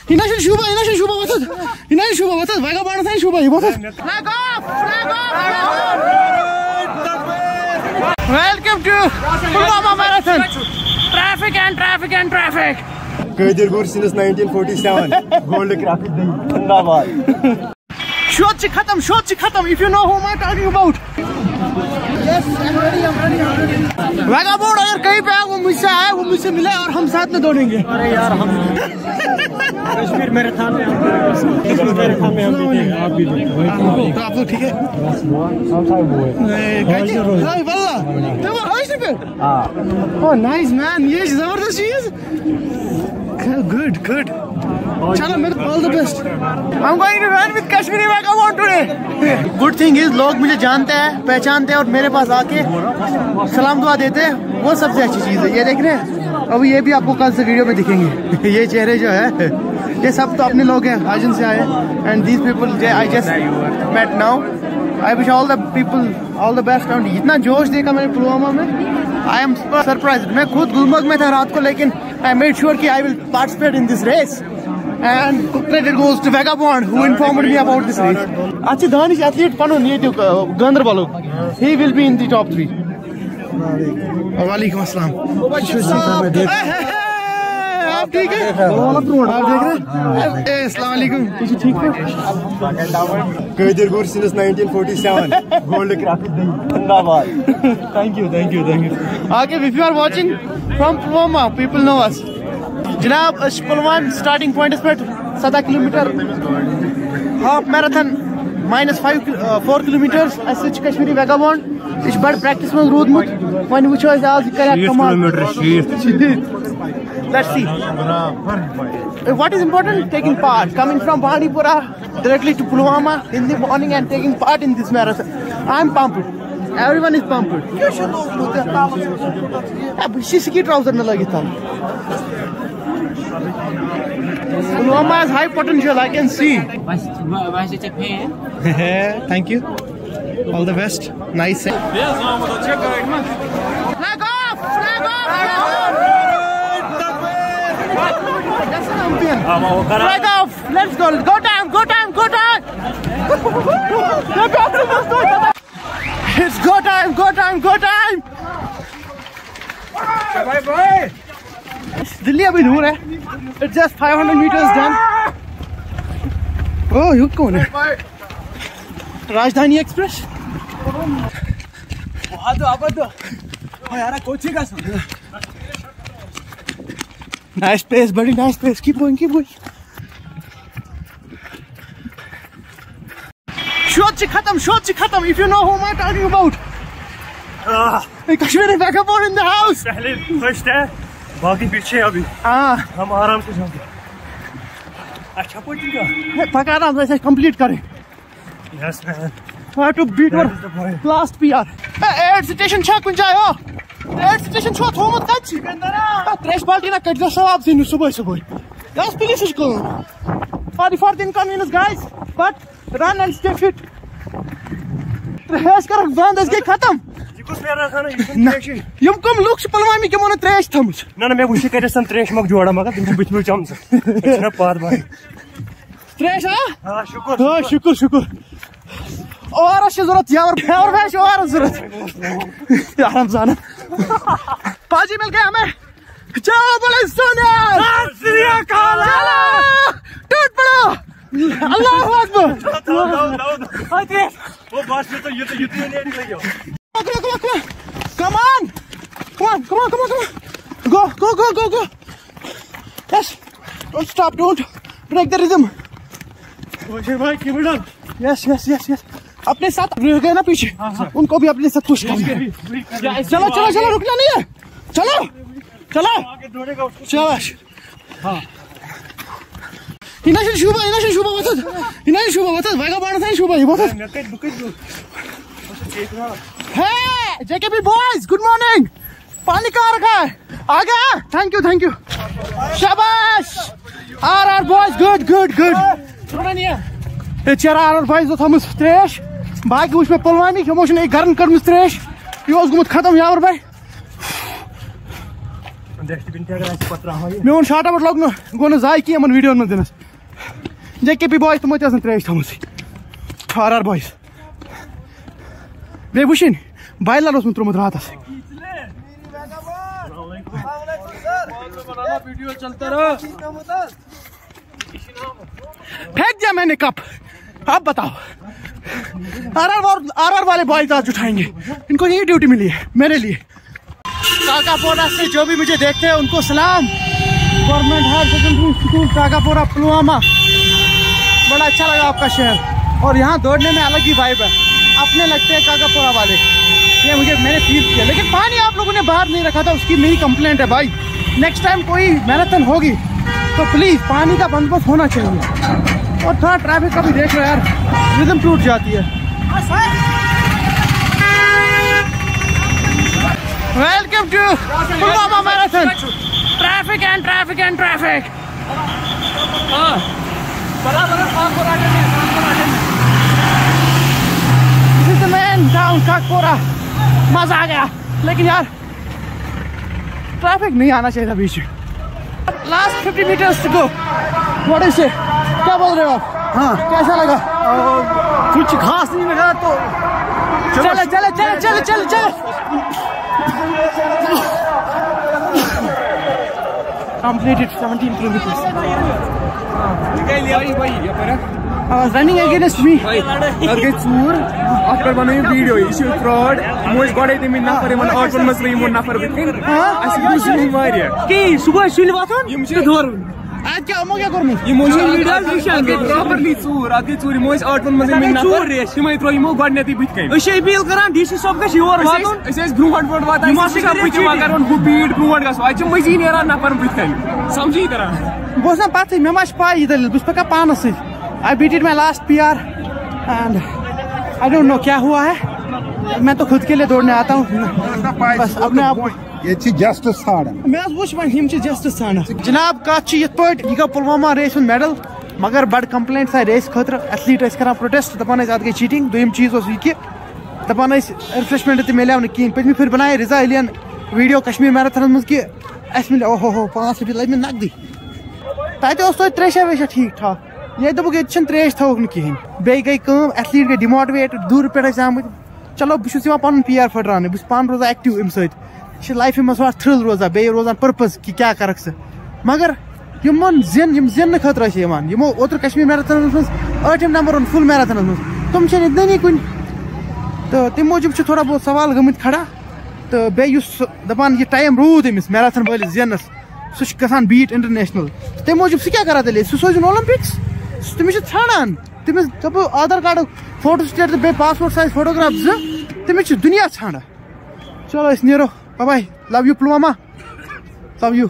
Hina should what is? Hina should what is? Vagabond and Shuba. What is? Flag off! Flag off! Welcome to Pulwama Marathon. Traffic and traffic and traffic. Kadirpur since 1947. Gold graphic Zindabad. Shot khatam. If you know whom I'm talking about. Yes, I'm ready. Vagabond अगर कहीं पे है वो मुझसे आए, वो मुझसे मिले और हम साथ में दौड़ेंगे। अरे यार हम कश्मीर मैराथन में आप भी तो आप लोग ठीक है? Oh nice man, ये जबरदस्त चीज। Good. चलो मेरे all the best. I'm going to run with Kashmiri Vagabond today. Good thing is लोग मुझे जानते हैं, पहचानते हैं और मेरे पास आके सलाम दुआ देते हैं, वो सबसे अच्छी चीज है। ये देख रहे हैं, अभी ये भी आपको कल से वीडियो में दिखेंगे। ये चेहरे जो है, ये सब तो अपने लोग हैं, हाजन से आए। And these people I just met now. I wish all the people all the best. इतना जोश देखा मैंने पुलवामा में, I am surprised. मैं खुद गुलमर्ग में था रात को, लेकिन I made sure कि I will participate in this race. And credit goes to Vagabond who informed me about this race. Actually, Danish athlete Panu native Ganderbal. He will be in the top 3. Walaikum assalam. आप ठीक है? आप देख रहे हैं? अस्सलाम वालेकुम। ठीक है? Kadirpur since 1947. Gold graphic Zindabad. Thank you. Okay, if you are watching from Pulwama, people know us. जनाब पुलवामा स्टार्टिंग पॉइंट पे 7 kilometre half marathon -4 kilometre Kashmiri Vagabond इस बड़ प्रैक्टिस में रूदमुत वन वुचो आज कर कमाल। Let's see. What is important? Taking part. Coming from Bandipora directly to Pulwama in the morning and taking part in this marathon. I'm pumped. Everyone is pumped. You should know that. She trouser na lagi tha. Pulwama has high potential, I can see. Thank you. All the best. Nice. Flag off! Flag off! Let's go. Go time. It's go time. Bye. Delhi अभी दूर है। It's just 500 meters done. Oh, you कौन है? राजधानी express. यार कोची का सुन। Nice place, buddy. Nice place. Keep going. Shot खत्म. If you know whom I'm talking about. Kashmiri Vagabond in the house. पहले फर्स्ट है, बाकी पीछे अभी। हम आराम से जाएंगे। अच्छा पहुंचेगा। पक्का आराम से कंप्लीट करें। Yes man. Have to beat our last PR. Air station छा कुछ जाओ। Air station छो थोमत कच। त्रेश बाल्टी ना कट जा सवाब से सुबह। Yes, please is go. Sorry for the inconvenience, guys. But run and stay fit. त्रेश कर बंद इसके खत्म। यम कम लोग से पलवा में क्यों ना त्रेश थम्स। ना मैं उसे कहते सं त्रेश मग जोड़ा मगर तुम बीच में चम्स। इतना पार भाई। त्रेश हाँ शुक्र। और जरूरत यार और भाई और जरूरत। आराम जाना। पाजी मिल गया हमें। जाओ बोले सोनिया। टूट पड़ो। अल्लाह अकबर। वो बात में तो ये नहीं निकलेगा। Come on. Go. Yes. Don't stop. Don't break the rhythm. भाई किमिडल। Yes. अपने साथ रह गए ना पीछे, उनको भी अपने साथ पुश करो। चलो रुकना नहीं है। चलो शाबाश। हाँ इनाशन शुभा बता Vagabond था शुभा ये बता। Hey JKB boys, good morning. पानी कहाँ रखा है? आ गया? Thank you. शाबाश। RR boys, good. सुना नहीं है? Chera RR boys तो थमस त्रेश। बाकी उसमें पुलवामा की इमोशन एक गर्म कर्म त्रेश। ये उस गुमत खत्म यार भाई। डस्टबिन ते अगर ऐसे पत्रा हो मे शार्ट आउट लग गो न जाय की वीडियो में दिन JKP बॉयज तुम त्रेश थमुस RR बॉयज बे वुशिन बायलर त्रुमुत रात फेंक दिया मैंने कप। अब बताओ RR वाले बॉयज आज उठाएंगे, इनको यही ड्यूटी मिली है मेरे लिए। काकापोरा से जो भी मुझे देखते हैं उनको सलाम। Government higher secondary school Kakapora Pulwama, बड़ा अच्छा लगा आपका शहर। और यहाँ दौड़ने में अलग ही वाइब है, अपने लगते हैं काकापोरा वाले, ये मैंने फील किया। लेकिन पानी आप लोगों ने बाहर नहीं रखा था, उसकी मेरी कंप्लेंट है भाई। नेक्स्ट टाइम कोई मैराथन होगी तो प्लीज पानी का बंदोबस्त होना चाहिए। और थोड़ा ट्रैफिक का भी देख लो यार, रिदम टूट जाती है। Welcome to Pulwama marathon. Traffic and traffic and traffic. This is the main town Kakora. मजा आ गया, लेकिन यार ट्रैफिक नहीं आना चाहिए था बीच में। Last 50 metres to go. What is it? क्या बोल रहे हो आप? हाँ, कैसा लगा? कुछ खास नहीं लगा तो चले चले चले चले चले चले। Completed 17 kilometers. I was running against me. Okay, tour. After one video, issue fraud. Most got it in nafar, one out one must be one nafar within. I see you see Maria. Ki सुबह शिल बातों? ये धोर। आज क्या अमो क्या करूँ? Emotion leaders issue properly tour. आगे tour most out one must be nafar. ये मैं तो emo got नहीं बिट उसे appeal करा DC सब का शिवर बातों? इसे ब्रूहाट बोर्ड बात है। इसे सब कुछ मांगा रहा हूँ who beat ब्रूहाट का सो आज मज़ी नहीं रहा नफर बिट समझी तरह। बस ना पाते मैं माश पाई इधर बस पका पाना से। I beat it my last PR and I don't know क्या हुआ है। मैं तो खुद के लिए दौड़ने आता हूँ, बस अपने आप ये जस्टिस मैं जस्टिस जनाब कह यह पुलवामा रेस मेडल, मगर बड़ कंप्लेंट आए रेस खतर एथलीट कर प्रोटेस्ट दपान अत गई चीटिंग। दोम चीज यह दपान रिफ्रेशमेंट मिले ना कहें। पत्मी फिर बनाए रिजा एलियन वीडियो कश्मीर मैराथन मज कि मिले ओहो 5 रुपये लग नकदी। तत त्रेशा वेशा ठीक ठाक, ये दोक ये त्रेश थोक न कहें। बे गई एथलीट गई डिमोटिवेट, दूर पे आमुत। चलो बह पन PR फटरान, बह पान रोजान एक्टिव अम सत लाइफ मज थ्रिल रोजान, बे रोजान पर्पज कि क्या कर। मगर जिन खतर यमो ओतर कश्मीर मैराथन मज 8th नंबर फुल मैराथन मज तुम इतनी कुन। तो तम मूजूब थोड़ा बहुत सवाल गमित खड़ा। तो बे दपान यह time rude Amish marathon Wallis जिनस सह बीट इंटरनेशनल। तम मूजूब सह क्या करा तेल सह सोजन ओलंपिक्स। तमिस ठान तमिस दपो आधार कार्ड फोटो स्टेट तो पासपोर्ट साइज फोटोग्राफ तमिस दुनिया ठान। चलो no bye bye, love you Pulwama, love you.